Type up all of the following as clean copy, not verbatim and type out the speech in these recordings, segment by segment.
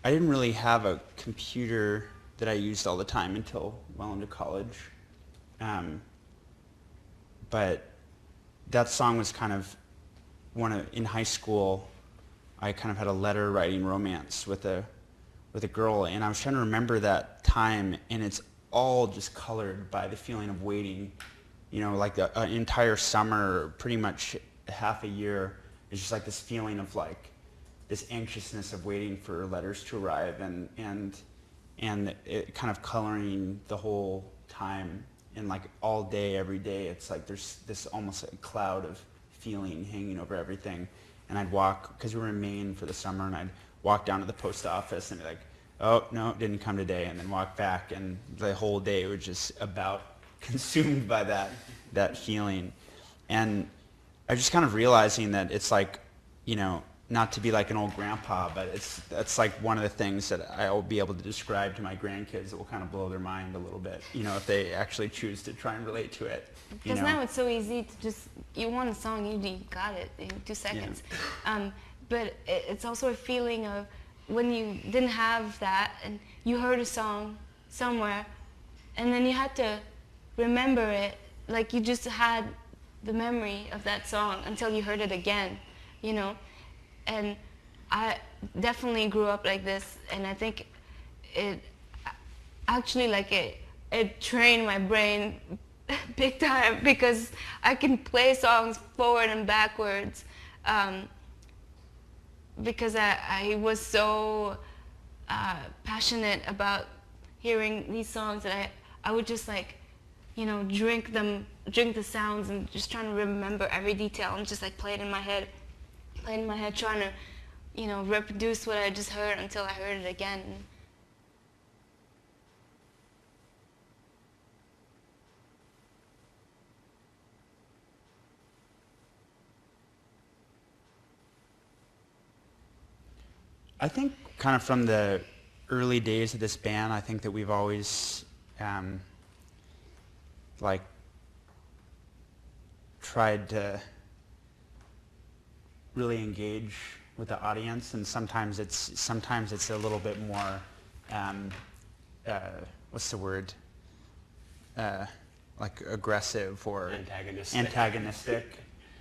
I didn't really have a computer that I used all the time until well into college. Um, but that song was kind of in high school. I kind of had a letter writing romance with a girl, and I was trying to remember that time, and it's all just colored by the feeling of waiting. You know, like an entire summer, pretty much half a year, is just like this feeling of like this anxiousness of waiting for letters to arrive, and it kind of coloring the whole time, and like all day, every day, it's like there's this almost a cloud of feeling hanging over everything. And I'd walk, because we were in Maine for the summer, and I'd walk down to the post office and be like, oh, no, it didn't come today, and then walk back, and the whole day was just about consumed by that feeling. And I just kind of realizing that it's like, you know, not to be like an old grandpa, but that's like one of the things that I'll be able to describe to my grandkids that will kind of blow their mind a little bit, you know, if they actually choose to try and relate to it. Because now it's so easy to just, you want a song, you got it in 2 seconds. Yeah. But it's also a feeling of when you didn't have that and you heard a song somewhere and then you had to remember it, like you just had the memory of that song until you heard it again, you know. And I definitely grew up like this, and I think it actually it trained my brain big time, because I can play songs forward and backwards, because I was so passionate about hearing these songs that I would just like, you know, drink the sounds and just trying to remember every detail and just like play it in my head, trying to, you know, reproduce what I just heard until I heard it again. I think kind of from the early days of this band, I think that we've always like tried to really engage with the audience, and sometimes it's a little bit more what's the word, like aggressive or antagonistic,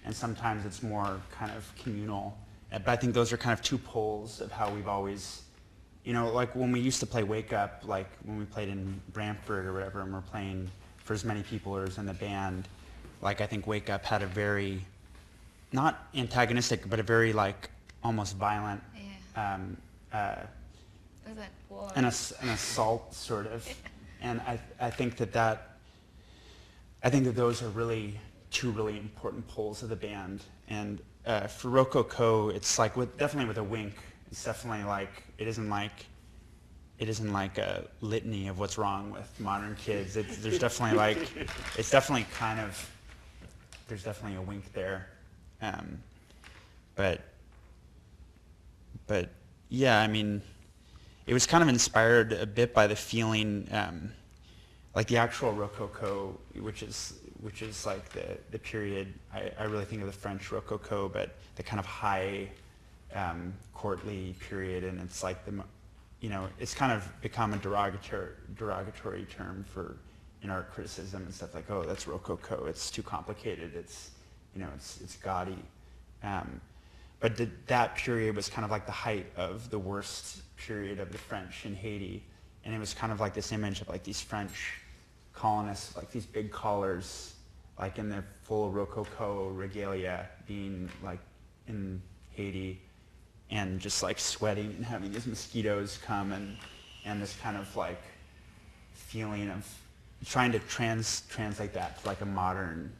and sometimes it's more kind of communal. But I think those are kind of two poles of how we've always, you know, like when we used to play Wake Up, like when we played in Brantford or whatever, and we're playing for as many people as in the band, like I think Wake Up had a very, not antagonistic, but a very like almost violent, Was that war? an assault sort of. And I think that those are really two really important poles of the band. And for Rococo, it's like definitely with a wink. It's definitely like it isn't like a litany of what's wrong with modern kids. There's definitely like it's definitely kind of there's definitely a wink there. But yeah, I mean, it was kind of inspired a bit by the feeling, like the actual Rococo, which is like the period. I really think of the French Rococo, but the kind of high, courtly period, and it's like you know, it's kind of become a derogatory term for in art criticism and stuff, like, oh, that's Rococo. It's too complicated. It's, you know, it's gaudy. But that period was kind of like the height of the worst period of the French in Haiti, and it was kind of like this image of like these French colonists, like these big collars, like in their full Rococo regalia, being like in Haiti, and just like sweating and having these mosquitoes come, and this kind of like feeling of trying to translate that to like a modern